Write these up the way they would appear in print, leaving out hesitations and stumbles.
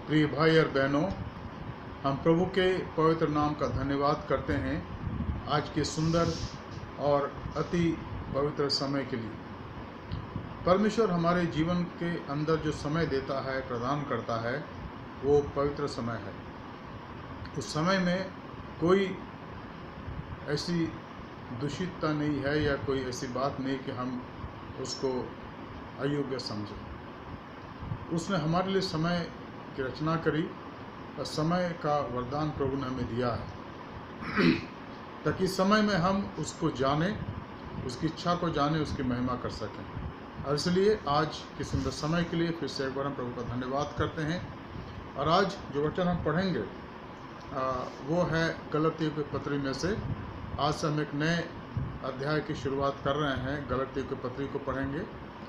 प्रिय भाई और बहनों, हम प्रभु के पवित्र नाम का धन्यवाद करते हैं आज के सुंदर और अति पवित्र समय के लिए। परमेश्वर हमारे जीवन के अंदर जो समय देता है, प्रदान करता है, वो पवित्र समय है। उस समय में कोई ऐसी दूषितता नहीं है या कोई ऐसी बात नहीं कि हम उसको अयोग्य समझें। उसने हमारे लिए समय की रचना करी और समय का वरदान प्रभु ने हमें दिया है ताकि समय में हम उसको जाने, उसकी इच्छा को जाने, उसकी महिमा कर सकें। और इसलिए आज के सुंदर समय के लिए फिर से एक बार हम प्रभु का धन्यवाद करते हैं। और आज जो वचन हम पढ़ेंगे वो है गलतियों की पत्री में से। आज से हम एक नए अध्याय की शुरुआत कर रहे हैं। गलतियों की पत्री को पढ़ेंगे,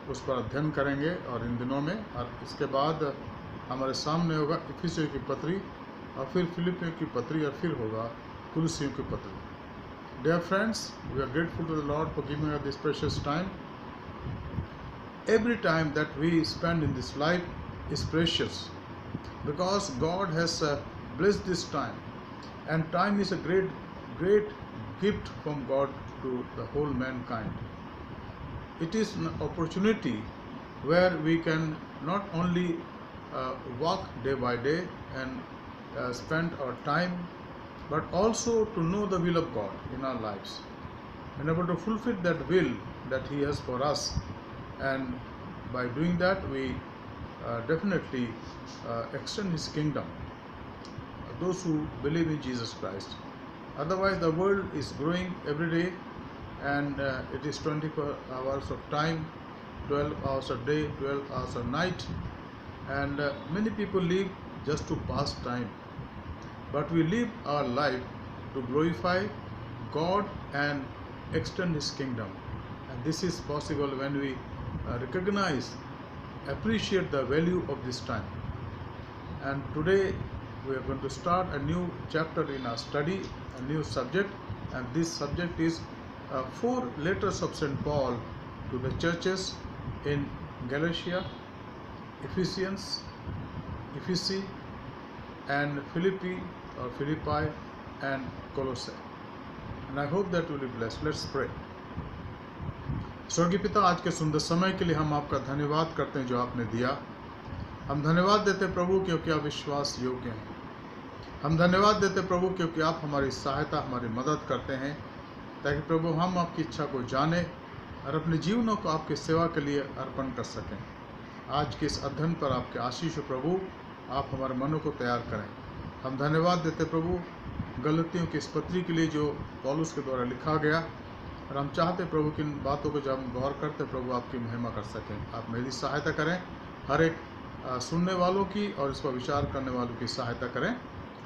उस पर अध्ययन करेंगे और इन दिनों में, और इसके बाद हमारे सामने होगा इफिसियों की पत्री और फिर फिलिपियों की पत्री और फिर होगा कुलुसियों की पत्री। Dear friends, we are grateful to the Lord for giving us this precious time. Every time that we spend in this life is precious because God has blessed this time, and time is a great gift from God to the whole mankind. It is an opportunity where we can not only walk day by day and spend our time, but also to know the will of God in our lives and able to fulfill that will that He has for us. And by doing that, we definitely extend His kingdom, those who believe in Jesus Christ. Otherwise, the world is growing every day, and it is 24 hours of time, 12 hours a day, 12 hours a night, and many people live just to pass time. But we live our life to glorify God and extend His kingdom. And this is possible when we recognize, appreciate the value of this time. And today we are going to start a new chapter in our study, a new subject, and this subject is 4 letters of St. Paul to the churches in Galatia, Ephesians, Ephesus, and Philippi or Philippi, and Colossae. And I hope that you will be blessed. Let's pray. स्वर्गीय पिता, आज के सुंदर समय के लिए हम आपका धन्यवाद करते हैं जो आपने दिया। हम धन्यवाद देते प्रभु क्योंकि आप विश्वास योग्य हैं। हम धन्यवाद देते प्रभु क्योंकि आप हमारी सहायता, हमारी मदद करते हैं ताकि प्रभु हम आपकी इच्छा को जाने और अपने जीवनों को आपकी सेवा के लिए अर्पण कर सकें। आज के इस अध्ययन पर आपके आशीष प्रभु, आप हमारे मनों को तैयार करें। हम धन्यवाद देते प्रभु गलतियों की इस पत्री के लिए जो पौलुस के द्वारा लिखा गया, और हम चाहते प्रभु की इन बातों को जब हम गौर करते प्रभु आपकी महिमा कर सकें। आप मेरी सहायता करें, हर एक सुनने वालों की और इस पर विचार करने वालों की सहायता करें।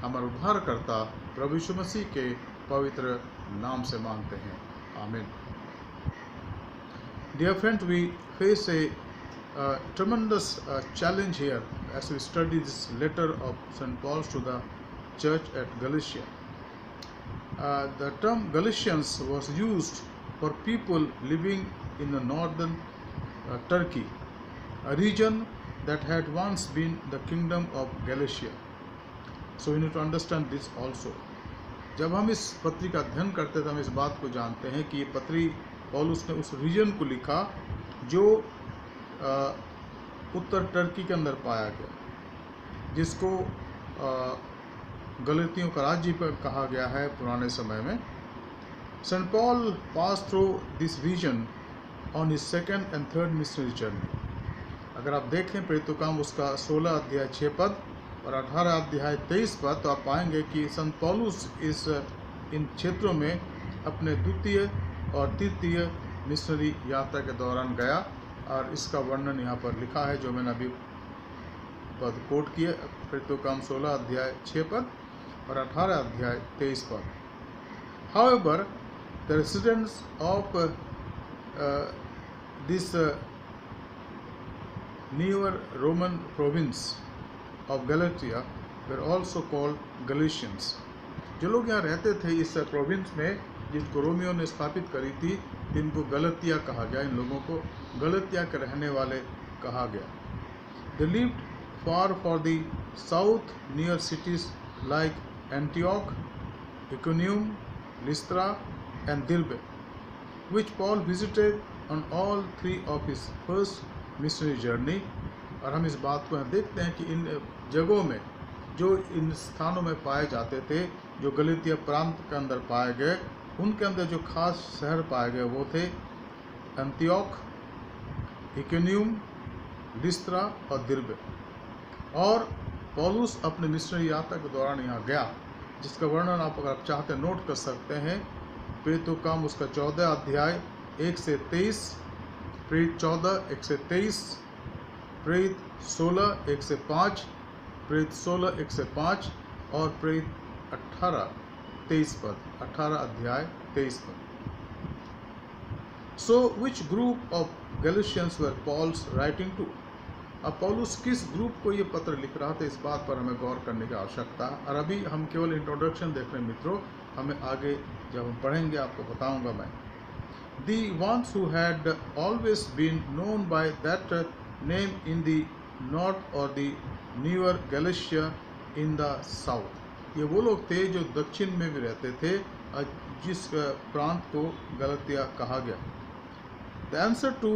हमारे उद्धारकर्ता प्रभु यीशु मसीह के पवित्र नाम से मांगते हैं, आमीन। Dear friend, we face a tremendous challenge here as we study this letter of St. Paul to the church at Galatia. The term Galatians was used for people living in the northern Turkey, a region that had once been the kingdom of Galatia. So we need to understand this also. जब हम इस पत्री का अध्ययन करते तो हम इस बात को जानते हैं कि ये पत्री पौलुस ने उस रीजन को लिखा जो उत्तर टर्की के अंदर पाया गया, जिसको गलतियों का राज्य पर कहा गया है पुराने समय में। Saint Paul pass through this region on his 2nd and 3rd missionary journey. अगर आप देखें प्रेरितों का काम उसका 16 अध्याय 6 पद और 18 अध्याय 23 पद, तो आप पाएंगे कि संत पौलुस इन क्षेत्रों में अपने द्वितीय और तृतीय मिशनरी यात्रा के दौरान गया, और इसका वर्णन यहाँ पर लिखा है जो मैंने अभी पद कोट किए। प्रेरितों का काम 16 अध्याय 6 पद और 18 अध्याय 23 पद। However, the residents of this newer Roman province of Galatia were also called Galatians. जो लोग यहाँ रहते थे इस प्रोविंस में, जिनको रोमियो ने स्थापित करी थी, इनको गलतिया कहा गया। इन लोगों को गलतिया के रहने वाले कहा गया। They lived far for the south near cities like Antioch, Iconium, Lystra and Derbe, which Paul visited on all three of his first missionary journey. और हम इस बात को देखते हैं कि इन जगहों में जो इन स्थानों में पाए जाते थे, जो गलातिया प्रांत के अंदर पाए गए, उनके अंदर जो खास शहर पाए गए वो थे एंटियोक, इकोनियम, लिस्त्रा और दिर्बे। और पौलुस अपने मिशनरी यात्रा के दौरान यहाँ गया, जिसका वर्णन आप अगर आप चाहते हैं नोट कर सकते हैं। प्रेरितों का काम उसका 14 अध्याय 1 से 23, प्रेरित 14 1 से 23, प्रेरित 16 1 से 5, प्रेरित 16 1 से 5 और प्रेरित 18 23 पद, 18 अध्याय 23 पद। So which group of Galatians were Paul's writing to? अब पौलुस किस ग्रुप को ये पत्र लिख रहा था, इस बात पर हमें गौर करने की आवश्यकता है। और अभी हम केवल इंट्रोडक्शन देख रहे हैं मित्रों, हमें आगे जब हम पढ़ेंगे आपको बताऊंगा मैं। The ones who had always been known by that name in the north or the newer Galatia in the south। ये वो लोग थे जो दक्षिण में भी रहते थे, जिस प्रांत को गलातिया कहा गया। The answer to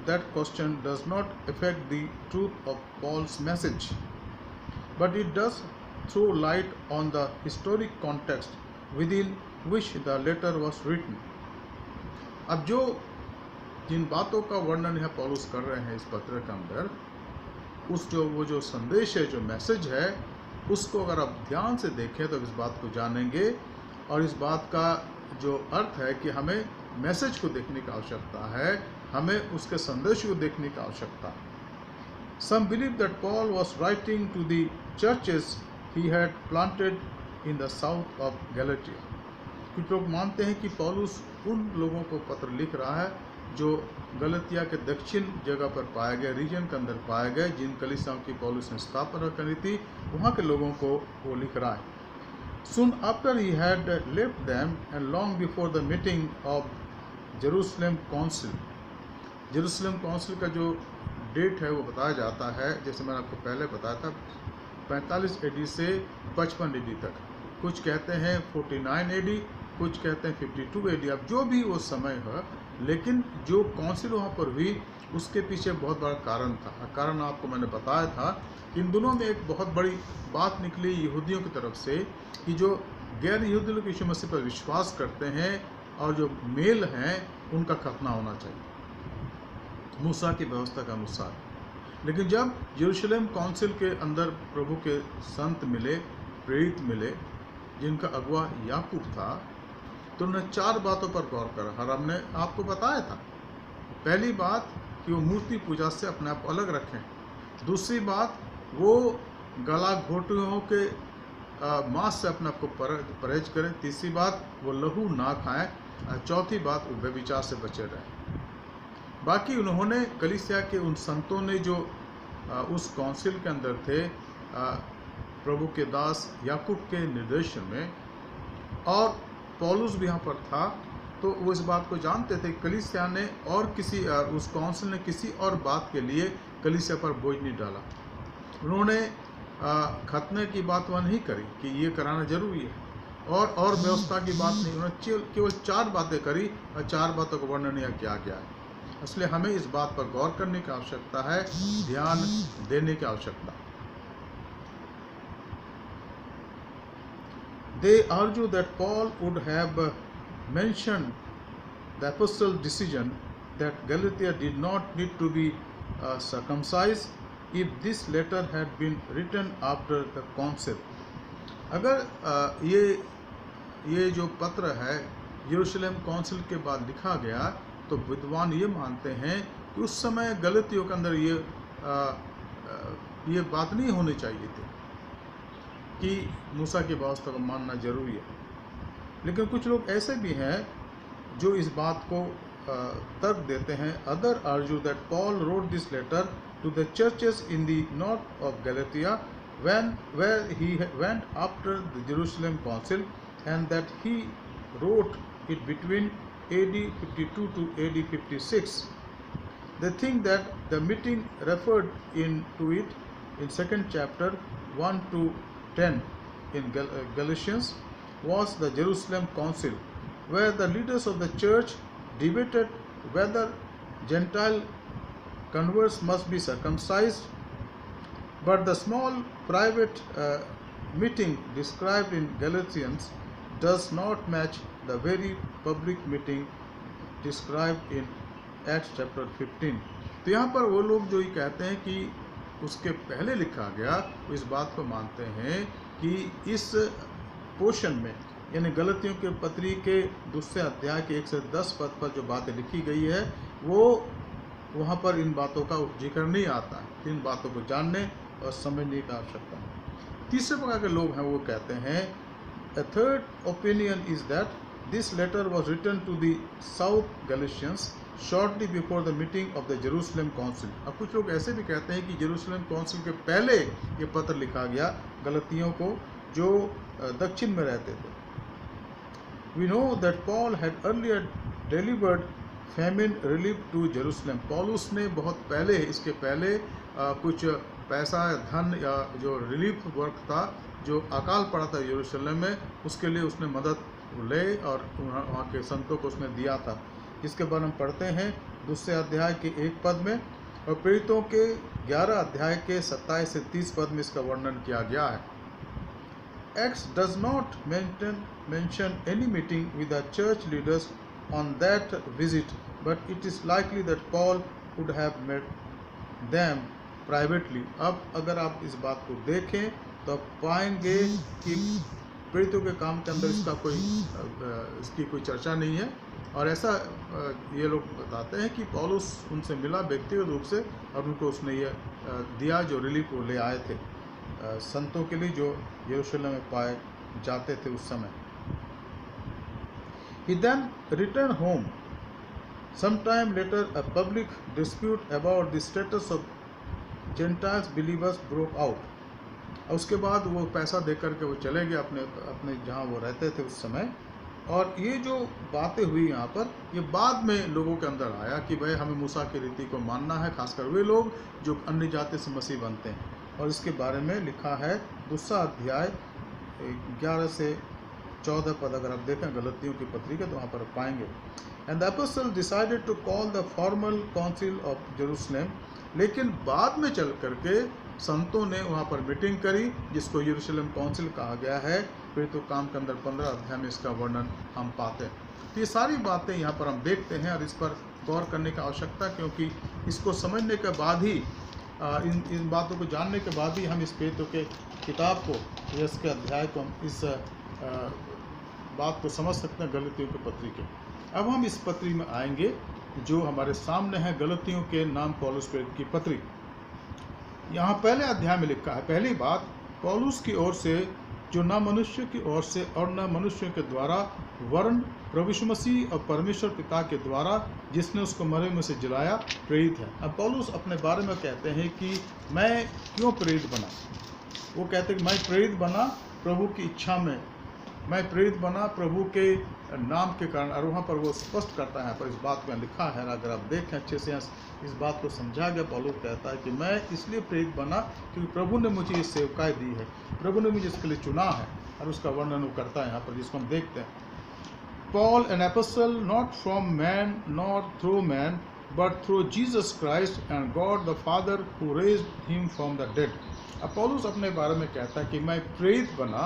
that question does not affect the truth of Paul's message, but it does throw light on the historic context within which the letter was written। अब जिन बातों का वर्णन यहाँ पौलुस कर रहे हैं इस पत्र के अंदर, वो जो संदेश है, जो मैसेज है, उसको अगर आप ध्यान से देखें तो इस बात को जानेंगे। और इस बात का जो अर्थ है कि हमें मैसेज को देखने की आवश्यकता है, हमें उसके संदेश को देखने की आवश्यकता है। Some believe that Paul was writing to the churches he had planted in the south of Galatia। कुछ लोग मानते हैं कि पौलुस उन लोगों को पत्र लिख रहा है जो गलातिया के दक्षिण जगह पर पाए गए, रीजन के अंदर पाए गए, जिन कलीसियाओं की पौलुस ने स्थापना करी थी, वहाँ के लोगों को वो लिख रहा है। Soon after he had left them and long before the meeting of Jerusalem Council। Jerusalem council का जो डेट है वो बताया जाता है, जैसे मैंने आपको पहले बताया था, 45 AD से 55 AD तक। कुछ कहते हैं 49 AD, कुछ कहते हैं 52 AD। अब जो भी वो समय है, लेकिन जो काउंसिल वहाँ पर हुई उसके पीछे बहुत बड़ा कारण था। कारण आपको मैंने बताया था, इन दोनों में एक बहुत बड़ी बात निकली यहूदियों की तरफ से कि जो गैर यहूदी लोग यीशु मसीह पर विश्वास करते हैं और जो मेल हैं, उनका खतना होना चाहिए मूसा की व्यवस्था के अनुसार। लेकिन जब यरूशलेम काउंसिल के अंदर प्रभु के संत मिले, प्रेरित मिले, जिनका अगुवा याकूब था, तो उन्होंने 4 बातों पर गौर करा और हमने आपको बताया था। पहली बात कि वो मूर्ति पूजा से अपने आप अलग रखें। दूसरी बात, वो गला घोटुओं के मांस से अपने आप को परहेज करें। तीसरी बात, वो लहू ना खाएं। चौथी बात, वो व्यभिचार से बचे रहें। बाकी उन्होंने कलीसिया के उन संतों ने जो उस काउंसिल के अंदर थे, प्रभु के दास याकूब के निर्देशन में, और पौलुस भी यहाँ पर था, तो वो इस बात को जानते थे कलीसिया ने और किसी उस काउंसिल ने किसी और बात के लिए कलीसिया पर बोझ नहीं डाला। उन्होंने खतने की बात वह नहीं करी कि ये कराना जरूरी है, और व्यवस्था की बात नहीं। उन्होंने केवल 4 बातें करी और 4 बातों का वर्णन यहाँ किया गया है। इसलिए हमें इस बात पर गौर करने की आवश्यकता है, ध्यान देने की आवश्यकता। They argue that Paul would have mentioned the apostle's decision that Galatia did not need to be circumcised if this letter had been written after the council। अगर ये जो पत्र है यरूशलेम काउंसिल के बाद लिखा गया, तो विद्वान ये मानते हैं कि उस समय गलतियों के अंदर ये बात नहीं होनी चाहिए थी कि मूसा की व्यवस्था को मानना जरूरी है। लेकिन कुछ लोग ऐसे भी हैं जो इस बात को तर्क देते हैं। Other argue that Paul wrote this letter to the churches in the north of Galatia where he went after the Jerusalem council, and that he wrote it between AD 52 to AD 56. They think that the meeting referred to it in second chapter 1 to 10 in Galatians was the Jerusalem Council, where the leaders of the church debated whether Gentile converts must be circumcised. But the small private meeting described in Galatians does not match the very public meeting described in Acts chapter 15. तो यहाँ पर वो लोग जो ये कहते हैं कि उसके पहले लिखा गया, वो इस बात को मानते हैं कि इस पोर्शन में यानी गलतियों के पत्री के दूसरे अध्याय के 1 से 10 पद पर जो बातें लिखी गई है वो वहाँ पर इन बातों का जिक्र नहीं आता है। इन बातों को जानने और समझने की आवश्यकता है। तीसरे प्रकार के लोग हैं, वो कहते हैं A third opinion is that this letter was written to the South Galatians shortly before the meeting of the Jerusalem Council. अब कुछ लोग ऐसे भी कहते हैं कि जेरूसलम काउंसिल के पहले ये पत्र लिखा गया गलतियों को जो दक्षिण में रहते थे। We know that Paul had earlier delivered famine relief to Jerusalem. पौलुस ने बहुत पहले, इसके पहले कुछ पैसा धन या जो रिलीफ वर्क था, जो अकाल पड़ा था यरूशलेम में, उसके लिए उसने मदद ले और वहाँ के संतों को उसने दिया था, जिसके बारे में पढ़ते हैं दूसरे अध्याय के 1 पद में, और प्रेरितों के 11 अध्याय के 27 से 30 पद में इसका वर्णन किया गया है। Acts does not mention any meeting with the church leaders on that visit, but it is likely that Paul would have met them privately. अब अगर आप इस बात को देखें तो आप पाएंगे कि प्रेरितों के काम के अंदर इसकी कोई चर्चा नहीं है, और ऐसा ये लोग बताते हैं कि पौलुस उनसे मिला व्यक्तिगत रूप से और उनको उसने ये दिया जो रिलीफ वो ले आए थे संतों के लिए जो यरूशलेम में पाए जाते थे उस समय। He then returned home. Sometime later, a public dispute about the status of Gentiles believers broke out. उसके बाद वो पैसा दे करके वो चले गए अपने जहाँ वो रहते थे उस समय, और ये जो बातें हुई यहाँ पर, ये बाद में लोगों के अंदर आया कि भाई हमें मूसा की रीति को मानना है, खासकर वे लोग जो अन्य जाति से मसीह बनते हैं। और इसके बारे में लिखा है दूसरा अध्याय 11 से 14 पद अगर आप देखें गलतियों की पत्री तो वहाँ पर पाएंगे। And the apostle decided to call the formal council of Jerusalem, लेकिन बाद में चल करके संतों ने वहाँ पर मीटिंग करी जिसको यरूशलेम काउंसिल कहा गया है। फिर तो काम के अंदर 15 अध्याय में इसका वर्णन हम पाते हैं। तो ये सारी बातें यहाँ पर हम देखते हैं और इस पर गौर करने की आवश्यकता, क्योंकि इसको समझने के बाद ही इन बातों को जानने के बाद ही हम इस पेतों के किताब को या इसके अध्याय को इस बात को समझ सकते हैं गलतियों के पत्री के। अब हम इस पत्री में आएंगे जो हमारे सामने है, गलतियों के नाम पौलुस की पत्री। यहाँ पहले अध्याय में लिखा है, पहली बात पौलुस की ओर से जो न मनुष्य की ओर से और न मनुष्यों के द्वारा वरन प्रभु यीशु मसीह और परमेश्वर पिता के द्वारा जिसने उसको मरे में से जिलाया प्रेरित है। अब पौलुस अपने बारे में कहते हैं कि मैं क्यों प्रेरित बना। वो कहते हैं कि मैं प्रेरित बना प्रभु की इच्छा में, मैं प्रेरित बना प्रभु के नाम के कारण। और वहाँ पर वो स्पष्ट करता है, पर इस बात में लिखा है, अगर आप देखें अच्छे से इस बात को समझा गया। पौलुस कहता है कि मैं इसलिए प्रेरित बना क्योंकि प्रभु ने मुझे ये सेवकाई दी है, प्रभु ने मुझे इसके लिए चुना है, और उसका वर्णन वो करता है यहाँ पर, जिसको हम देखते हैं। Paul, an apostle, not from man nor through man, but through Jesus Christ and God the Father who raised him from the dead. अब पौलुस अपने बारे में कहता है कि मैं प्रेरित बना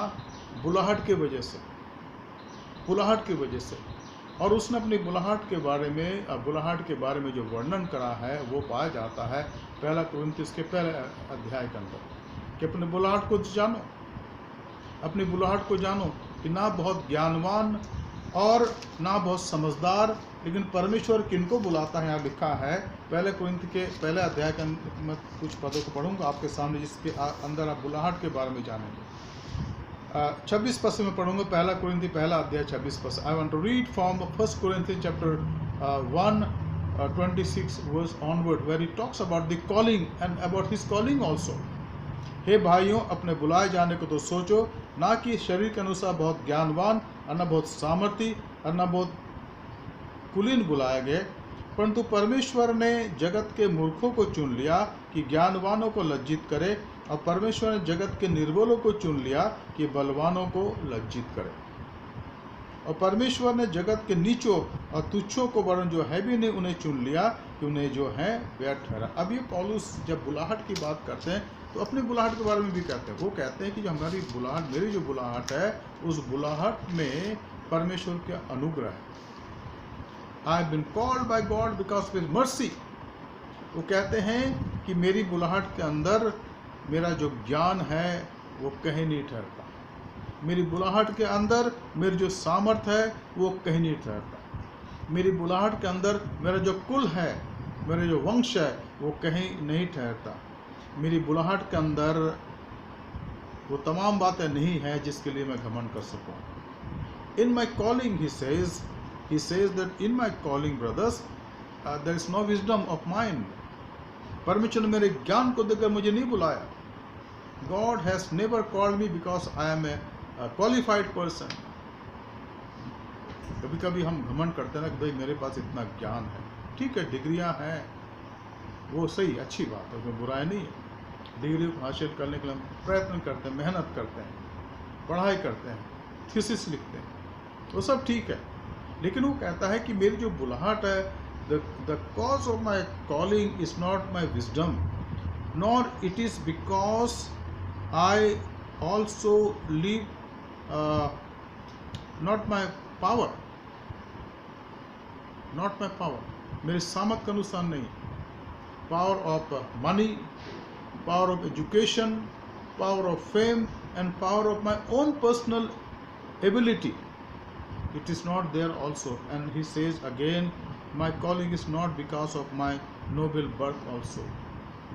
बुलाहट के वजह से, बुलाहट की वजह से। और उसने अपनी बुलाहट के बारे में जो वर्णन करा है वो पाया जाता है 1 कुरिन्थियों के पहले अध्याय के अंदर, कि अपनी बुलाहट को जानो, अपनी बुलाहट को जानो कि ना बहुत ज्ञानवान और ना बहुत समझदार, लेकिन परमेश्वर किनको बुलाता है। यहाँ लिखा है 1 कुरिन्थ के पहले अध्याय के मैं कुछ पदों को पढ़ूंगा आपके सामने, जिसके अंदर आप बुलाहट के बारे में जानेंगे। 26 पद से मैं पढ़ूंगा 1 कुरिन्थी पहला अध्याय 26 पद। I want to read from 1 Corinthians chapter 1 26 verse onward, where he talks about the calling and about his calling also. हे भाइयों, अपने बुलाए जाने को तो सोचो, ना कि शरीर के अनुसार बहुत ज्ञानवान और न बहुत सामर्थी और न बहुत कुलीन बुलाए गए, परंतु परमेश्वर ने जगत के मूर्खों को चुन लिया कि ज्ञानवानों को लज्जित करे, और परमेश्वर ने जगत के निर्बलों को चुन लिया कि बलवानों को लज्जित करे। और परमेश्वर ने जगत के नीचों और तुच्छों को वरन जो है भी नहीं उन्हें चुन लिया कि उन्हें जो है व्यर्थ ठहरा। अब ये पौलुस जब बुलाहट की बात करते हैं तो अपनी बुलाहट के बारे में भी कहते हैं। वो कहते हैं कि जो हमारी बुलाहट, मेरी जो बुलाहट है, उस बुलाहट में परमेश्वर का अनुग्रह है। I have been called by God because of his mercy. वो कहते हैं कि मेरी बुलाहट के अंदर मेरा जो ज्ञान है वो कहीं नहीं ठहरता, मेरी बुलाहट के अंदर मेरी जो सामर्थ है वो कहीं नहीं ठहरता, मेरी बुलाहट के अंदर मेरा जो कुल है, मेरा जो वंश है वो कहीं नहीं ठहरता, मेरी बुलाहट के अंदर वो तमाम बातें नहीं हैं जिसके लिए मैं घमंड कर सकूं। In my calling he says that in my calling brothers there is no wisdom of mine। परमेश्वर ने मेरे ज्ञान को देखकर मुझे नहीं बुलाया। God has never called me because I am a qualified person। कभी कभी हम घमंड करते हैं ना कि भाई मेरे पास इतना ज्ञान है। ठीक है, डिग्रियां हैं, वो सही, अच्छी बात है, उसमें बुराई नहीं है। डिग्री को हासिल करने के लिए हम प्रयत्न करते हैं, मेहनत करते हैं, पढ़ाई करते हैं, थीसिस लिखते हैं, वो सब ठीक है। लेकिन वो कहता है कि मेरी जो बुलाहट है, the cause of my calling is not my wisdom nor it is because I also leave not my power, मेरे सामर्थ के अनुसार नहीं, power of money, power of education, power of fame and power of my own personal ability, it is not there also। And he says again, my calling is not because of my noble birth also,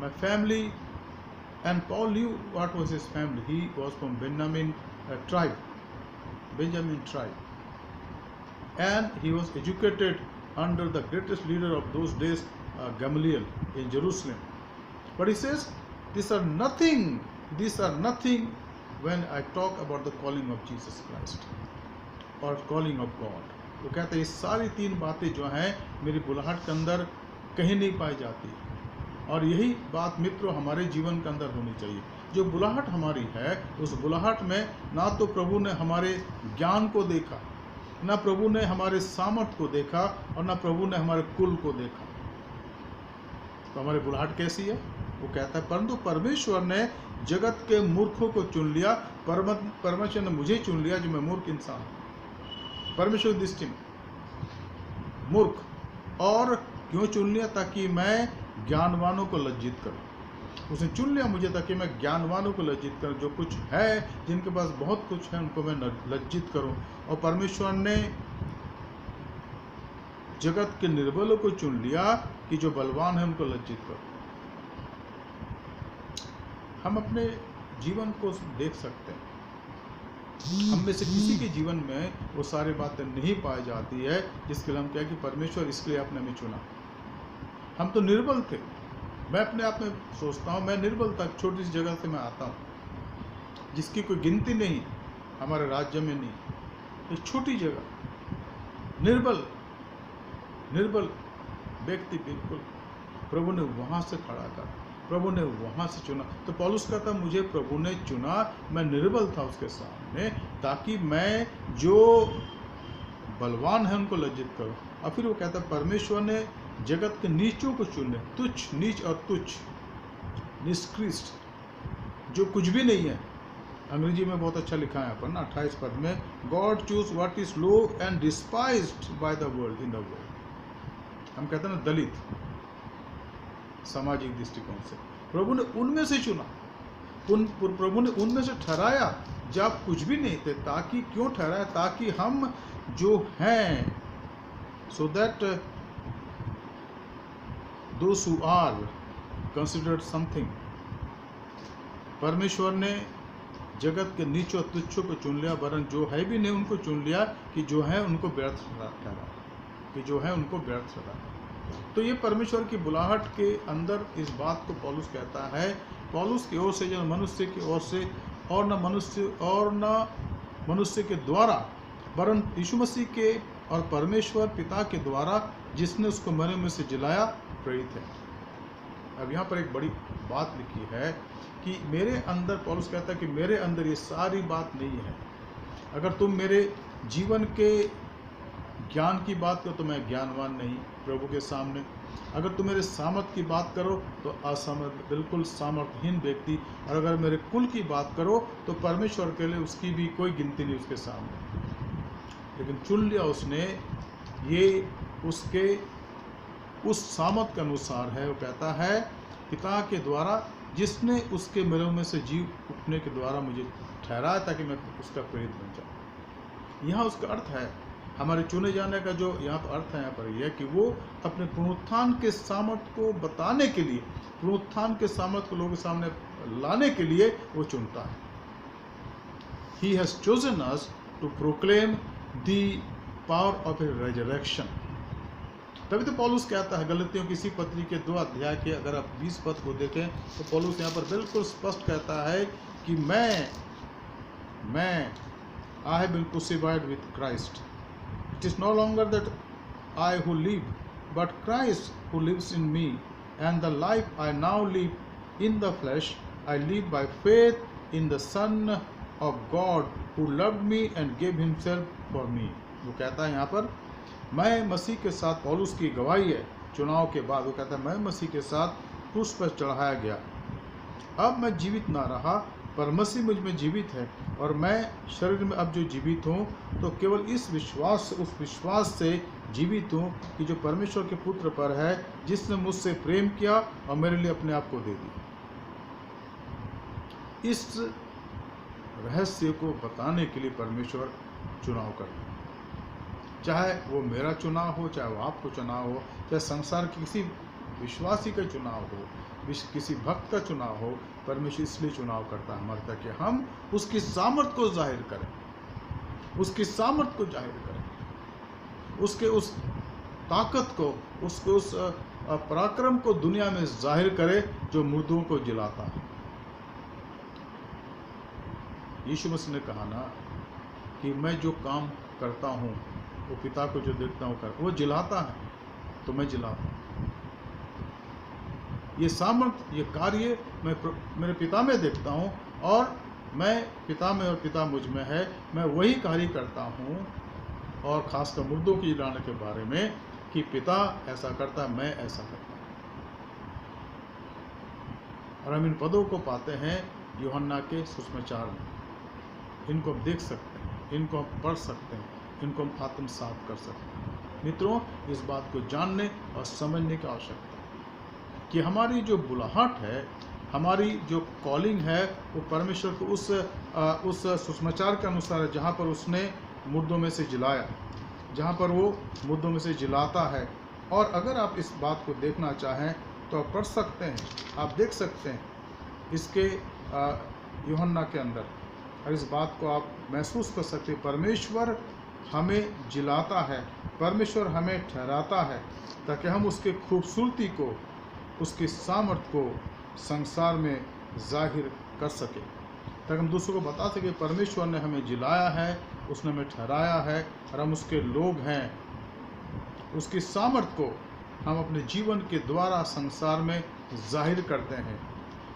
my family। And Paul knew what was his family. He was from Benjamin tribe, and he was educated under the greatest leader of those days, Gamaliel, in Jerusalem। But he says these are nothing when I talk about the calling of Jesus Christ और calling of God. वो कहते हैं ये सारी तीन बातें जो हैं मेरी बुलाहट के अंदर कहीं नहीं पाई जाती, और यही बात मित्रों हमारे जीवन के अंदर होनी चाहिए। जो बुलाहट हमारी है, उस बुलाहट में ना तो प्रभु ने हमारे ज्ञान को देखा, ना प्रभु ने हमारे सामर्थ को देखा, और ना प्रभु ने हमारे कुल को देखा। तो हमारी बुलाहट कैसी है? वो कहता है परंतु परमेश्वर ने जगत के मूर्खों को चुन लिया। परमेश्वर ने मुझे चुन लिया जो मैं मूर्ख इंसान हूँ, परमेश्वर की दृष्टि में मूर्ख। और क्यों चुन लिया? ताकि मैं ज्ञानवानों को लज्जित करूं। उसने चुन लिया मुझे ताकि मैं ज्ञानवानों को लज्जित करूं, जो कुछ है, जिनके पास बहुत कुछ है, उनको मैं लज्जित करूं। और परमेश्वर ने जगत के निर्बलों को चुन लिया कि जो बलवान है उनको लज्जित करो। हम अपने जीवन को देख सकते हैं, हम में से किसी के जीवन में वो सारी बातें नहीं पाई जाती है जिसके लिए हम कहें कि परमेश्वर इसके लिए आपने हमें चुना। हम तो निर्बल थे। मैं अपने आप में सोचता हूँ, मैं निर्बल था, छोटी सी जगह से मैं आता हूँ जिसकी कोई गिनती नहीं हमारे राज्य में नहीं, एक छोटी जगह, निर्बल व्यक्ति, बिल्कुल प्रभु ने वहाँ से खड़ा करा, प्रभु ने वहाँ से चुना। तो पौलुस कहता मुझे प्रभु ने चुना, मैं निर्बल था उसके सामने, ताकि मैं जो बलवान है उनको लज्जित करूं। और फिर वो कहता परमेश्वर ने जगत के नीचों को चुने, तुच्छ, नीच और तुच्छ, निष्कृष्ट, जो कुछ भी नहीं है। अंग्रेजी में बहुत अच्छा लिखा है अपन 28 पद में, God choose what is low and डिस्पाइज्ड by the world in the world. हम कहते हैं ना दलित, सामाजिक दृष्टिकोण से प्रभु ने उनमें से चुना, प्रभु ने उनमें से ठहराया जब कुछ भी नहीं थे। ताकि क्यों ठहराया? ताकि हम जो हैं, so that those who are considered something. परमेश्वर ने जगत के नीचों तुच्छों को चुन लिया, वरन जो है भी नहीं उनको चुन लिया कि जो है उनको व्यर्थ ठहरा, कि जो है उनको व्यर्थ ठहरा। तो ये परमेश्वर की बुलाहट के अंदर इस बात को पौलुस कहता है, पौलुस की ओर से या मनुष्य की ओर से, और न मनुष्य के द्वारा, वरन यीशु मसीह के और परमेश्वर पिता के द्वारा जिसने उसको मरे में से जिलाया प्रेरित है। अब यहाँ पर एक बड़ी बात लिखी है कि मेरे अंदर, पौलुस कहता है कि मेरे अंदर ये सारी बात नहीं है। अगर तुम मेरे जीवन के ज्ञान की बात करो तो मैं ज्ञानवान नहीं प्रभु के सामने। अगर तुम मेरे सामर्थ की बात करो तो असमर्थ, बिल्कुल सामर्थहीन व्यक्ति। और अगर मेरे कुल की बात करो तो परमेश्वर के लिए उसकी भी कोई गिनती नहीं उसके सामने। लेकिन चुन लिया उसने, ये उसके उस सामर्थ के अनुसार है। वो कहता है पिता के द्वारा जिसने उसके मरों में से जीव उठने के द्वारा मुझे ठहराया ताकि मैं उसका प्रेरित बन जाऊँ। यहाँ उसका अर्थ है, हमारे चुने जाने का जो यहाँ पर अर्थ है यहाँ पर यह कि वो अपने पुनरुत्थान के सामर्थ्य को बताने के लिए, पुनरुत्थान के सामर्थ्य को लोगों के सामने लाने के लिए वो चुनता है। He has chosen us to proclaim the power of his resurrection। तभी तो पौलुस कहता है गलतियों की इसी पत्री के 2 अध्याय के अगर आप 20 पद को देखें तो पौलुस यहाँ पर बिल्कुल स्पष्ट कहता है कि मैं I have been crucified with Christ। It is no longer that I who live, but Christ who lives in me, and the life I now live in the flesh, I live by faith in the Son of God who loved me and gave himself for me। वो कहता है यहाँ पर मैं मसीह के साथ, पौलुस की गवाही है चुनाव के बाद, वो कहता है मैं मसीह के साथ क्रूस पर चढ़ाया गया। अब मैं जीवित ना रहा पर मसीह मुझ में जीवित है, और मैं शरीर में अब जो जीवित हूँ तो केवल इस विश्वास, उस विश्वास से जीवित हूँ कि जो परमेश्वर के पुत्र पर है, जिसने मुझसे प्रेम किया और मेरे लिए अपने आप को दे दिया। इस रहस्य को बताने के लिए परमेश्वर चुनाव करता है। चाहे वो मेरा चुनाव हो, चाहे वो आपको चुनाव हो, चाहे संसार के किसी विश्वासी का चुनाव हो, किसी भक्त का चुनाव हो, परमेश्वर इसलिए चुनाव करता है हमारे, ताकि हम उसकी सामर्थ को जाहिर करें, उसकी सामर्थ को जाहिर करें, उसके उस ताकत को, उसके उस पराक्रम को दुनिया में जाहिर करें जो मुर्दों को जिलाता है। यीशु मसीह ने कहा ना कि मैं जो काम करता हूँ वो पिता को जो देखता हूँ कर, वो जिलाता है तो मैं जिलाता हूँ। ये सामर्थ, ये कार्य मैं मेरे पिता में देखता हूँ, और मैं पिता में और पिता मुझ में है, मैं वही कार्य करता हूँ। और खासकर मुर्दों की जिलाने के बारे में कि पिता ऐसा करता है, मैं ऐसा करता हूँ। और हम इन पदों को पाते हैं यूहन्ना के सुसमाचार में। इनको हम देख सकते हैं, इनको हम पढ़ सकते हैं, इनको हम आत्मसात कर सकते हैं। मित्रों, इस बात को जानने और समझने की आवश्यकता है कि हमारी जो बुलाहट है, हमारी जो कॉलिंग है, वो परमेश्वर को उस सुसमाचार के अनुसार है, जहाँ पर उसने मुर्दों में से जिलाया, जहाँ पर वो मुर्दों में से जिलाता है। और अगर आप इस बात को देखना चाहें तो आप पढ़ सकते हैं, आप देख सकते हैं इसके यूहन्ना के अंदर, और इस बात को आप महसूस कर सकते हैं। परमेश्वर हमें जिलाता है, परमेश्वर हमें ठहराता है ताकि हम उसके खूबसूरती को, उसकी सामर्थ्य को संसार में जाहिर कर सके, ताकि हम दूसरों को बता सके परमेश्वर ने हमें जिलाया है, उसने हमें ठहराया है और हम उसके लोग हैं। उसकी सामर्थ्य को हम अपने जीवन के द्वारा संसार में जाहिर करते हैं।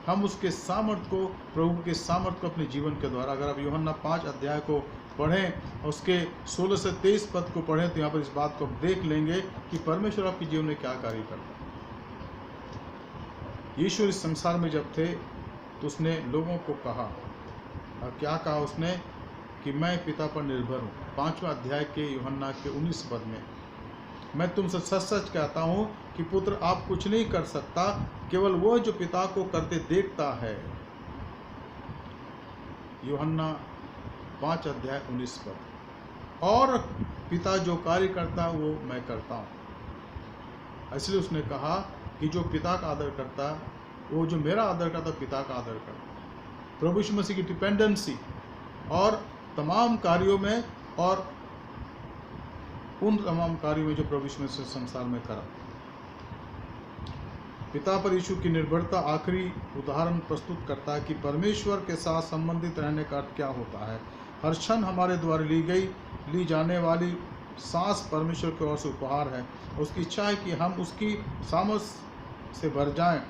हम उसके सामर्थ्य को, प्रभु के सामर्थ्य को अपने जीवन के द्वारा, अगर आप यूहन्ना 5 अध्याय को पढ़ें और उसके 16 से 23 पद को पढ़ें तो यहाँ पर इस बात को देख लेंगे कि परमेश्वर आपके जीवन में क्या कार्य करता है। यीशु इस संसार में जब थे तो उसने लोगों को कहा, और क्या कहा उसने, कि मैं पिता पर निर्भर हूँ। 5वां अध्याय के यूहन्ना के 19 पद में, मैं तुमसे सच सच कहता हूँ कि पुत्र आप कुछ नहीं कर सकता, केवल वो जो पिता को करते देखता है। यूहन्ना 5 अध्याय 19 पद। और पिता जो कार्य करता है वो मैं करता हूँ। इसलिए उसने कहा कि जो पिता का आदर करता है, वो जो मेरा आदर करता है, पिता का आदर करता है। प्रभु यीशु मसीह की डिपेंडेंसी और तमाम कार्यों में, और उन तमाम कार्यों में जो प्रभु यीशु मसीह संसार में करा। पिता पर यीशु की निर्भरता आखिरी उदाहरण प्रस्तुत करता है कि परमेश्वर के साथ संबंधित रहने का अर्थ क्या होता है। हर क्षण हमारे द्वारा ली जाने वाली सांस परमेश्वर की ओर से उपहार है। उसकी इच्छा है कि हम उसकी सामर्थ से भर जाएं।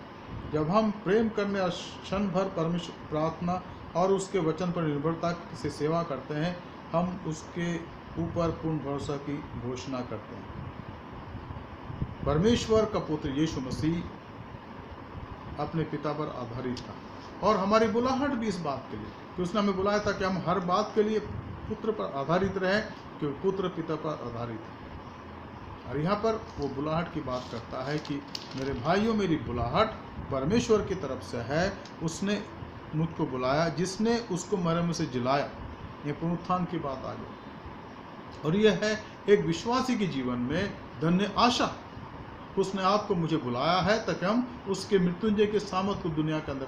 जब हम प्रेम करने और क्षण भर परमेश्वर प्रार्थना और उसके वचन पर निर्भरता से सेवा करते हैं, हम उसके ऊपर पूर्ण भरोसा की घोषणा करते हैं। परमेश्वर का पुत्र यीशु मसीह अपने पिता पर आधारित था, और हमारी बुलाहट भी इस बात के लिए कि उसने हमें बुलाया था कि हम हर बात के लिए पुत्र पर आधारित रहें, क्योंकि पुत्र पिता पर आधारित है। और यहाँ पर वो बुलाहट की बात करता है कि मेरे भाइयों, मेरी बुलाहट परमेश्वर की तरफ से है। उसने मुझको बुलाया, जिसने उसको मरे में से जिलाया। ये पुनरुत्थान की बात आ गई, और यह है एक विश्वासी के जीवन में धन्य आशा। उसने आपको मुझे बुलाया है ताकि हम उसके मृत्युंजय के सामर्थ को दुनिया के अंदर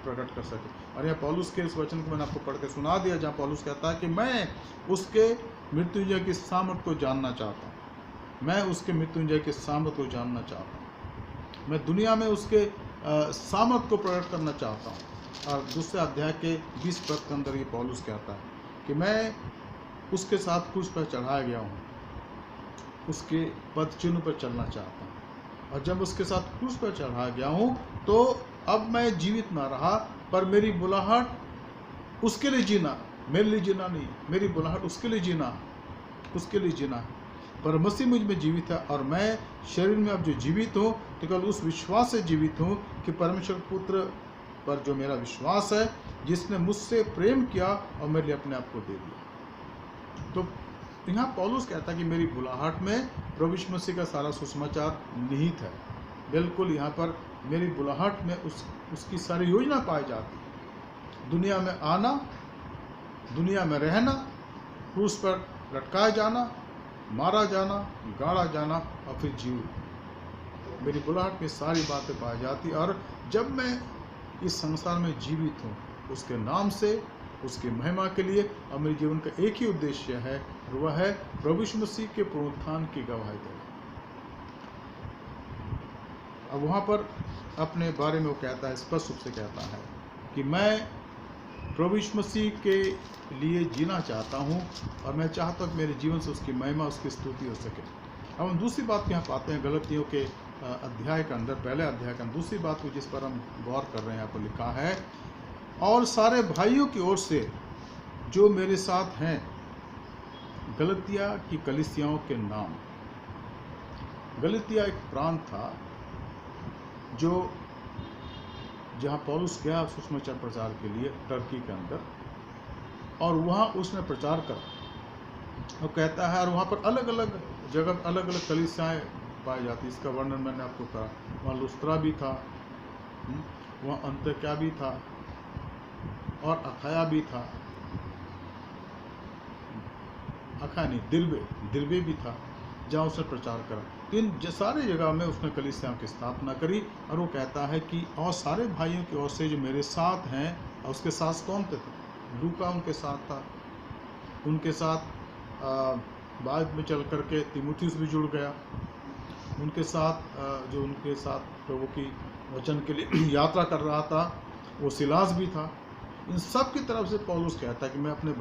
प्रकट कर सकें। और यह पौलुस के इस वचन को मैंने आपको पढ़ के सुना दिया, जहाँ पौलुस कहता है कि मैं उसके मृत्युंजय की सामर्थ को जानना चाहता हूँ। मैं उसके मृत्युंजय के सामर्थ को जानना चाहता हूँ। मैं दुनिया में उसके सामर्थ को प्रकट करना चाहता हूँ। और दूसरे अध्याय के 20 पद के अंदर ये पौलुस कहता है कि मैं उसके साथ क्रूस पर चढ़ाया गया हूँ, उसके पद चिन्ह पर चलना चाहता हूँ। और जब उसके साथ क्रूस पर चढ़ाया गया हूँ, तो अब मैं जीवित ना रहा, पर मेरी बुलाहट उसके लिए जीना, मेरे लिए जीना नहीं। मेरी बुलाहट उसके लिए जीना, उसके लिए जीना। पर मसीह मुझ में जीवित है, और मैं शरीर में अब जो जीवित हूँ, तो केवल उस विश्वास से जीवित हूँ कि परमेश्वर पुत्र पर जो मेरा विश्वास है, जिसने मुझसे प्रेम किया और मेरे लिए अपने आप को दे दिया। तो यहाँ पौलुस कहता है कि मेरी बुलाहट में प्रभु यीशु मसीह का सारा सुसमाचार निहित है। बिल्कुल यहाँ पर मेरी बुलाहट में उसकी सारी योजना पाई जाती है। दुनिया में आना, दुनिया में रहना, क्रूस पर लटकाया जाना, मारा जाना, गाड़ा जाना और फिर जीवन। मेरी बुलाहट में सारी बातें पाई जाती। और जब मैं इस संसार में जीवित हूँ, उसके नाम से, उसकी महिमा के लिए, और मेरे जीवन का एक ही उद्देश्य है, और वह है प्रभु यीशु मसीह के पुनरुत्थान की गवाही देना। अब वहाँ पर अपने बारे में वो कहता है, स्पष्ट रूप से कहता है कि मैं प्रभु यीशु मसीह के लिए जीना चाहता हूँ, और मैं चाहता हूँ कि मेरे जीवन से उसकी महिमा, उसकी स्तुति हो सके। अब हम दूसरी बात यहाँ पाते हैं गलतियों के अध्याय के अंदर, पहले अध्याय के अंदर दूसरी बात को जिस पर हम गौर कर रहे हैं, यहाँ पर लिखा है, और सारे भाइयों की ओर से जो मेरे साथ हैं गलतिया की कलीसियाओं के नाम। गलतिया एक प्रांत था जो जहाँ पौलुस गया सुसमाचार प्रचार के लिए टर्की के अंदर, और वहाँ उसने प्रचार करा। वो कहता है, और वहाँ पर अलग अलग जगह अलग अलग कलीसियाएँ पाई जाती। इसका वर्णन मैंने आपको करा। वहाँ लुस्त्रा भी था, वहाँ अंतक्या भी था, और अखाया भी था। अखाया नहीं, दिरबे भी था, जहाँ उसने प्रचार करा। इन सारे जगह में उसने कलीसियाओं की स्थापना करी। और वो कहता है कि और सारे भाइयों की ओर से जो मेरे साथ हैं, और उसके साथ कौन थे? लूका उनके साथ था। उनके साथ बाद में चल करके तीमुथियुस भी जुड़ गया। उनके साथ जो उनके साथ प्रभु की वचन के लिए यात्रा कर रहा था, वो सिलास भी था। इन सब की तरफ से पौलुस कहता है कि मैं अपने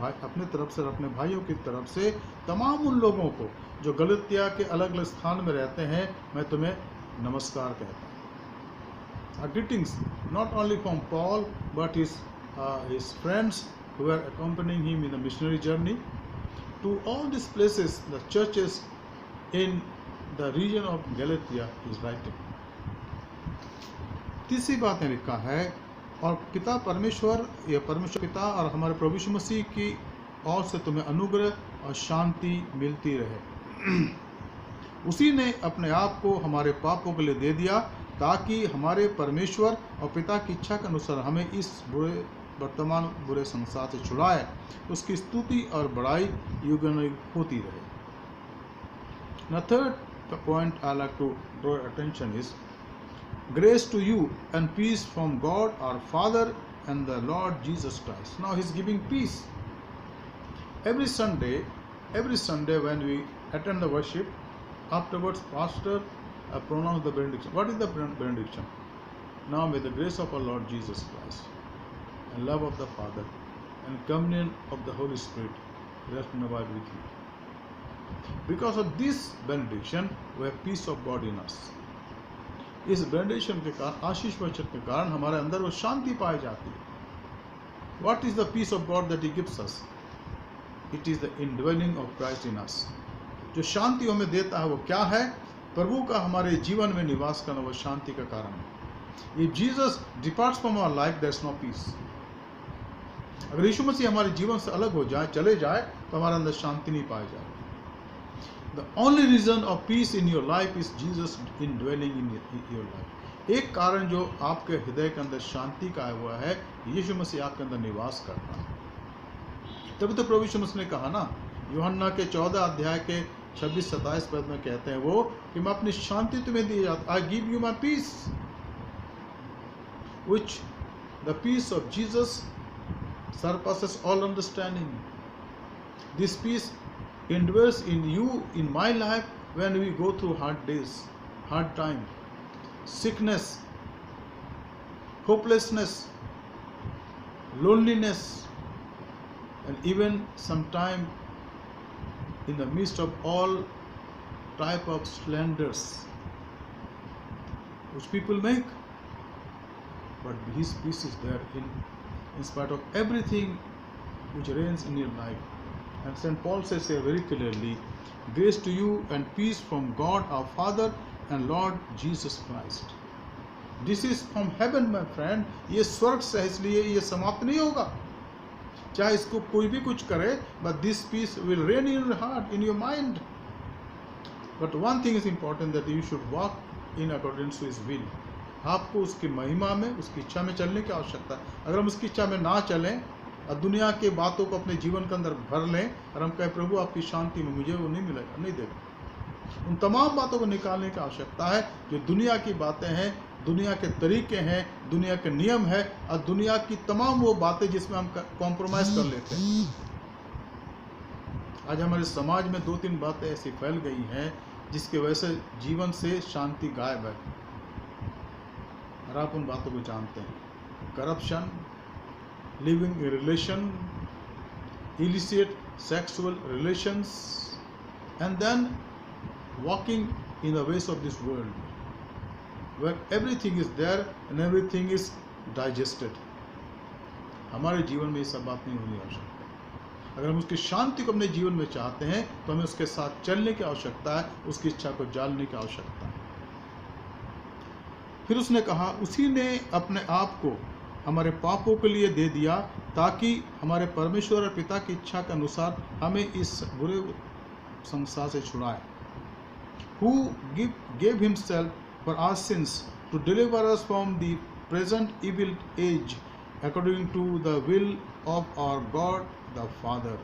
तरफ से, अपने भाइयों की तरफ से तमाम उन लोगों को जो गलतिया के अलग अलग स्थान में रहते हैं, मैं तुम्हें नमस्कार कहता हूँ। Greetings not only from Paul but his friends who are accompanying him in the missionary journey to all these places, the churches in the region of Galatia is writing. तीसरी बात है लिखा है, और पिता परमेश्वर, या परमेश्वर पिता और हमारे प्रभु यीशु मसीह की ओर से तुम्हें अनुग्रह और शांति मिलती रहे। उसी ने अपने आप को हमारे पापों के लिए दे दिया, ताकि हमारे परमेश्वर और पिता की इच्छा के अनुसार हमें इस वर्तमान बुरे संसार से छुड़ाए। उसकी स्तुति और बड़ाई युगानुयुग होती रहे। Now third point I like to draw attention is grace to you and peace from God our Father and the Lord Jesus Christ. Now He's giving peace. Every Sunday when we attend the worship, afterwards Pastor pronounce the benediction. What is the benediction? Now may the grace of our Lord Jesus Christ and love of the Father and communion of the Holy Spirit rest and abide with you. Because of this benediction, we have peace of God in us. इस benediction के कारण, आशीष वचन के कारण हमारे अंदर वो शांति पाई जाती है. What is the peace of God that He gives us? It is the indwelling of Christ in us. जो शांति हमें देता है वो क्या है? प्रभु का हमारे जीवन में निवास करना वो शांति का कारण है. If Jesus departs from our life, there is no peace. अगर यीशु मसीह हमारे जीवन से अलग हो जाए, चले जाए, तो हमारे अंदर शांति नहीं पाई जाएगी. The only reason of peace in your life is Jesus indwelling in your life. एक कारण जो आपके हृदय के अंदर शांति का हुआ है, यीशु मसीह आपके अंदर निवास करता है. तभी तो प्रभु यीशु मसीह ने कहा ना, यूहन्ना के 14 अध्याय के 26-27 पद में कहते हैं वो कि मैं अपनी शांति तुम्हें दी जाता, I give you my peace, which the peace of Jesus surpasses all understanding. This peace indwells in you, in my life, when we go through hard days, hard time, sickness, hopelessness, loneliness, and even sometime in the midst of all type of slanders which people make, but His peace is there in spite of everything which reigns in your life. And St. Paul says here very clearly, grace to you and peace from God our Father and Lord Jesus Christ. This is from heaven, my friend. ये स्वर्ग से है, इसलिए ये समाप्त नहीं होगा, चाहे इसको कोई भी कुछ करे. But this peace will reign in your heart, in your mind. But one thing is important, that you should walk in accordance to His will. आपको उसकी महिमा में, उसकी इच्छा में चलने की आवश्यकता है. अगर हम उसकी इच्छा में ना चलें और दुनिया के बातों को अपने जीवन के अंदर भर लें और हम कहें प्रभु आपकी शांति में मुझे वो नहीं मिलेगा, नहीं देगा, उन तमाम बातों को निकालने की आवश्यकता है जो दुनिया की बातें हैं, दुनिया के तरीके हैं, दुनिया के नियम है और दुनिया की तमाम वो बातें जिसमें हम कॉम्प्रोमाइज़ कर लेते हैं. आज हमारे समाज में 2-3 बातें ऐसी फैल गई हैं जिसकी वजह से जीवन से शांति गायब है, और आप उन बातों को जानते हैं. Corruption, living in relation, illicit sexual relations, and then walking in the ways of this world, where everything is there and everything is digested. हमारे जीवन में ये सब बात नहीं होनी आवश्यकता. अगर हम उसकी शांति को अपने जीवन में चाहते हैं तो हमें उसके साथ चलने की आवश्यकता है, उसकी इच्छा को जानने की आवश्यकता है. फिर उसने कहा, उसी ने अपने आप को हमारे पापों के लिए दे दिया ताकि हमारे परमेश्वर और पिता की इच्छा के अनुसार हमें इस बुरे संसार से छुड़ाए. Who gave himself for our sins to deliver us from the present evil age according to the will of our God the Father.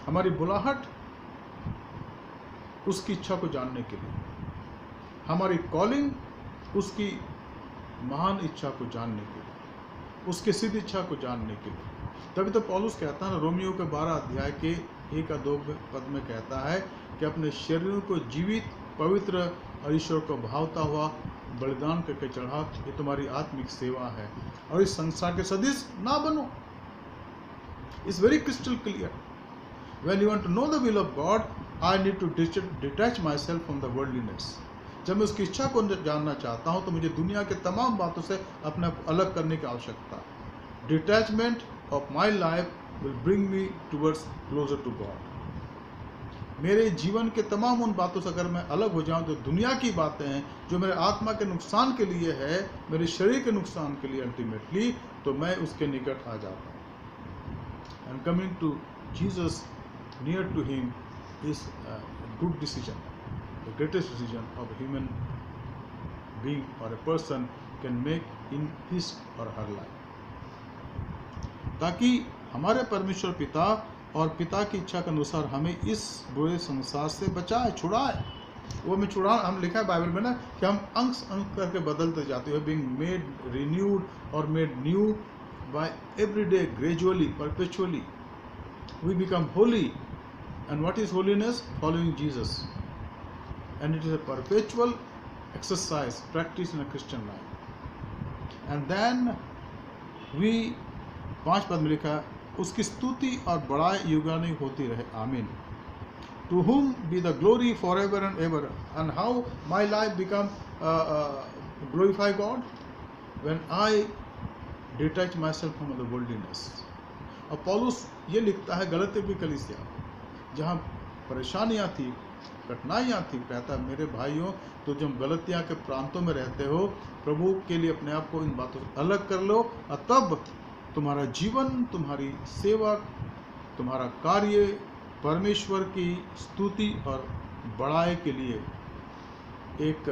हमारी बुलाहट उसकी इच्छा को जानने के लिए, हमारी कॉलिंग उसकी महान इच्छा को जानने के लिए, उसके सिद्ध इच्छा को जानने के लिए. तभी तो पौलुस कहता है, रोमियो के 12 अध्याय के 1-2 पद में कहता है कि अपने शरीर को जीवित, पवित्र और ईश्वर को भावता हुआ बलिदान करके चढ़ा, ये तुम्हारी आत्मिक सेवा है, और इस संसार के सदृश ना बनो. It's very crystal clear. When you want to know the will of God, I need to detach myself from the worldliness. जब मैं उसकी इच्छा को जानना चाहता हूँ तो मुझे दुनिया के तमाम बातों से अपने आप अलग करने की आवश्यकता है. Detachment of my life will bring me towards closer to God. मेरे जीवन के तमाम उन बातों से अगर मैं अलग हो जाऊं तो दुनिया की बातें हैं जो मेरे आत्मा के नुकसान के लिए है, मेरे शरीर के नुकसान के लिए अल्टीमेटली, तो मैं उसके निकट आ जाता हूँ. And coming to Jesus, near to him is good decision. The greatest decision of a human being or a person can make in his or her life. ताकि हमारे परमेश्वर पिता और पिता की इच्छा के अनुसार हमें इस बुरे संसार से बचाए, छुड़ाए. वो हमें छुड़ा, हम लिखा है बाइबल में ना कि हम अंश अंश करके बदलते जाते हैं. बीइंग मेड रिन्यूड और made new by every day, gradually, perpetually we become holy. And what is holiness? Following Jesus. And it is a perpetual exercise, practice in a Christian life. And then we, 5 पद में लिखा, उसकी स्तुति और बड़ाई युगानुयुग होती रहे, आमीन। To whom be the glory forever and ever. And how my life become glorify God? When I detach myself from the worldliness. और पौलुस ये लिखता है गलतियों की कलीसिया, जहाँ परेशानियाँ थी, कठिनाइयाँ थी, कहता है मेरे भाइयों, तो जब गलतियाँ के प्रांतों में रहते हो, प्रभु के लिए अपने आप को इन बातों से अलग कर लो, और तब तुम्हारा जीवन, तुम्हारी सेवा, तुम्हारा कार्य परमेश्वर की स्तुति और बड़ाई के लिए एक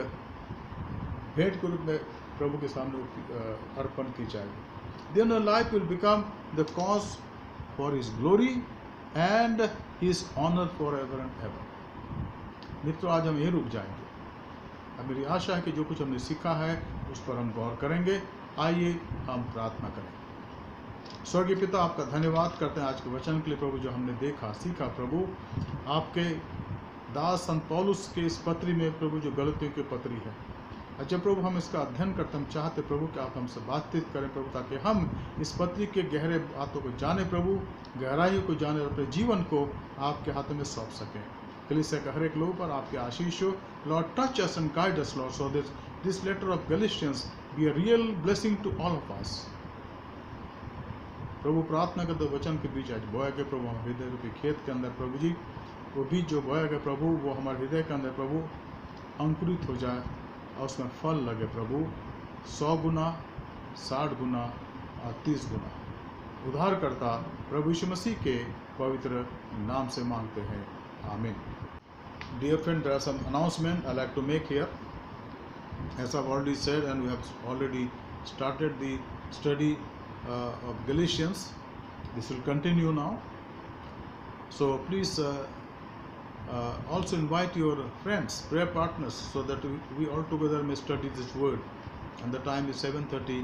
भेंट के रूप में प्रभु के सामने अर्पण की जाएगी। Then our life will become the cause for His glory and His honor forever and ever. मित्रों, आज हम यहीं रुक जाएंगे। अब मेरी आशा है कि जो कुछ हमने सीखा है उस पर हम गौर करेंगे। आइए हम प्रार्थना करें। स्वर्गीय पिता, आपका धन्यवाद करते हैं आज के वचन के लिए प्रभु, जो हमने देखा सीखा प्रभु। आपके दास संत पौलुस के इस पत्री में प्रभु जो गलतियों की पत्री है, जब प्रभु हम इसका अध्ययन करते हम चाहते प्रभु कि आप हमसे बातचीत करें प्रभु, ताकि हम इस पत्री के गहरे बातों को जाने प्रभु, गहराइयों को जाने, अपने जीवन को आपके हाथों में सौंप सकें। कलीसिया का हर एक लोगों पर आपके आशीष हो। Lord, touch us and guide us Lord, so this letter of Galatians be a real blessing to all of us. प्रभु, प्रार्थना करते वचन के बीच आज बोया गए प्रभु, हम हृदय रूपी खेत के अंदर प्रभु जी, वो बीज जो बोया गया प्रभु, वो हमारे हृदय के अंदर प्रभु अंकुरित हो जाए और उसमें फल लगे प्रभु, 100 गुना, 60 गुना और 30 गुना। उद्धारकर्ता प्रभु यीशु मसीह के पवित्र नाम से मांगते हैं, आमीन। Dear friend, there are some announcements I like to make here. As I've already said, and we have already started the study of Galatians. This will continue now. So please also invite your friends, prayer partners, so that we all together may study this word. And the time is 7:30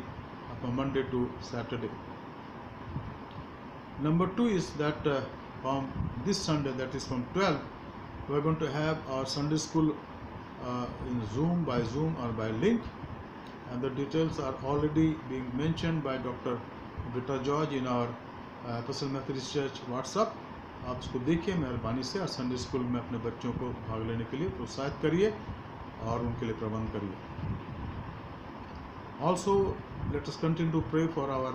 from Monday to Saturday. Number 2 is that from this Sunday, that is from 12, we are going to have our Sunday school in Zoom, by Zoom or by link. And the details are already being mentioned by Dr. Victor George in our Apostle Methodist Church WhatsApp. आप इसको देखिए मेहरबानी से, और Sunday school में अपने बच्चों को भाग लेने के लिए प्रोत्साहित करिए और उनके लिए प्रबंध करिए। Also, let us continue to pray for our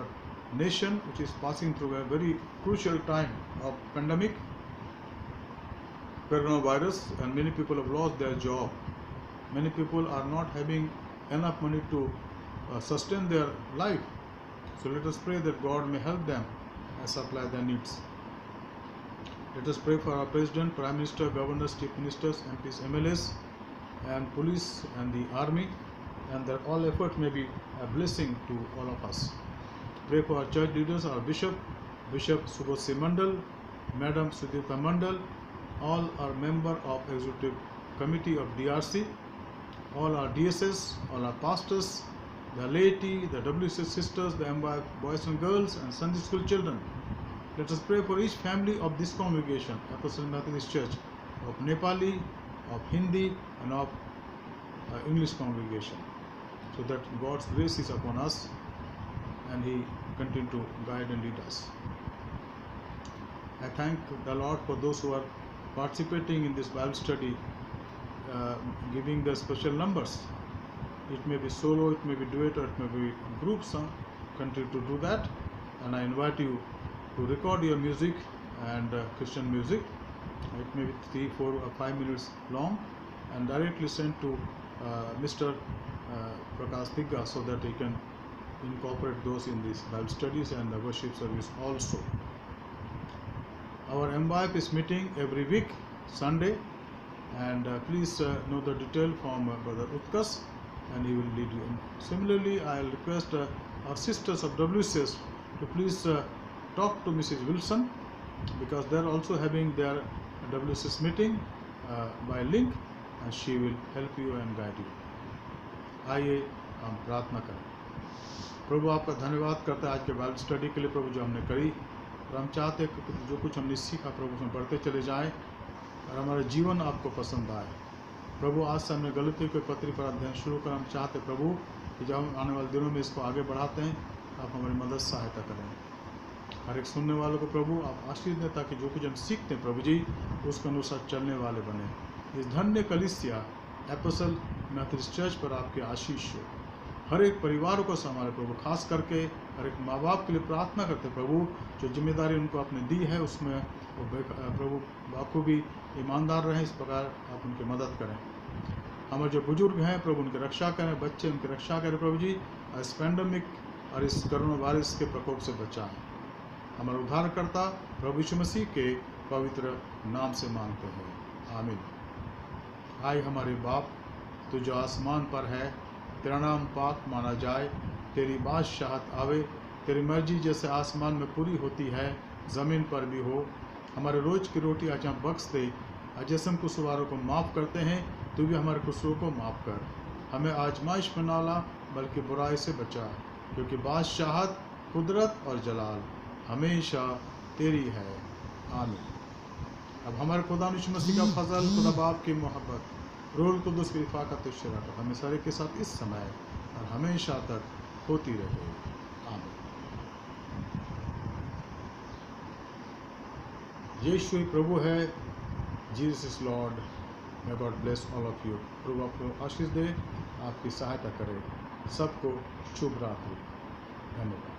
nation, which is passing through a very crucial time of pandemic, coronavirus, and many people have lost their job. Many people are not having enough money to sustain their life. So let us pray that God may help them and supply their needs. Let us pray for our President, Prime Minister, Governors, Chief Ministers, MPs, MLAs, and police and the army, and that all effort may be a blessing to all of us. Pray for our church leaders, our Bishop Subodh Mandal, Madam Sudhita Mandal, all are member of Executive Committee of DRC, all our DSS, all our pastors, the laity, the WCS sisters, the MY boys and girls, and Sunday school children. Let us pray for each family of this congregation, Apostle Methodist Church, of Nepali, of Hindi, and of English congregation, so that God's grace is upon us and He continue to guide and lead us. I thank the Lord for those who are participating in this Bible study, giving the special numbers. It may be solo, it may be duet, or it may be groups. Continue to do that, and I invite you to record your music and Christian music. It may be 3, 4, or 5 minutes long, and directly send to Mr. Prakash Digga, so that he can incorporate those in these Bible studies and the worship service also. Our MYF is meeting every week, Sunday, and please know the detail from Brother Utkas, and he will lead you. And similarly, I will request our sisters of WCS to please talk to Mrs. Wilson, because they are also having their WCS meeting by link, and she will help you and guide you. आइए हम प्रार्थना करें। प्रभु, आपका धन्यवाद करते हैं आज के बाइबल स्टडी के लिए प्रभु, जो हमने करी, और हम चाहते हैं कि जो कुछ हमने सीखा प्रभु उसमें बढ़ते चले जाएं और हमारा जीवन आपको पसंद आए। प्रभु, आज से हमने गलतियों के पत्री पर अध्ययन शुरू कर, हम चाहते प्रभु कि जब हम आने वाले दिनों में इसको आगे बढ़ाते हैं, आप हमारी मदद सहायता करें। हर एक सुनने वालों को प्रभु आप आशीष दें, ताकि जो कुछ हम सीखते हैं प्रभु जी उसके अनुसार चलने वाले बने। इस धन्य कलीसिया एपोस्टल मेथोडिस्ट चर्च पर आपकी आशीष हो। हर एक परिवार को संभाले प्रभु, खास करके हर एक माँ बाप के लिए प्रार्थना करते प्रभु, जो जिम्मेदारी उनको आपने दी है उसमें वो प्रभु बाखूबी ईमानदार रहें। इस प्रकार आप उनकी मदद करें। हमारे जो बुजुर्ग हैं प्रभु उनकी रक्षा करें, बच्चे उनकी रक्षा करें प्रभु जी। इस पैंडमिक और इस कोरोना वायरस के प्रकोप से बचाएं। हमारे उद्धारकर्ता प्रभु यीशु मसीह के पवित्र नाम से मांगते हैं, आमीन। आए हमारे बाप, तू जो आसमान पर है, तेरा नाम पाक माना जाए, तेरी बादशाहत आवे, तेरी मर्जी जैसे आसमान में पूरी होती है ज़मीन पर भी हो। हमारे रोज़ की रोटी आज हम बख्श दे, जैसे हम कसूरवारों को माफ़ करते हैं, तू भी हमारे कसूरों को माफ़ कर। हमें आजमाइश में ना ला, बल्कि बुराई से बचा, क्योंकि बादशाहत, कुदरत और जलाल हमेशा तेरी है, आमीन। अब हमारे खुदा यीशु मसीह का फजल, खुदा बाप की मोहब्बत, रूहुल कुद्दूस की रिफ़ाक़त और शराकत हमें सारे के साथ इस समय और हमेशा तक होती रहे, आमीन। यीशु ही प्रभु है, Jesus is Lord. May God bless all of you. प्रभु आपको आशीष दे, आपकी सहायता करे। सबको शुभ रात्रि। धन्यवाद।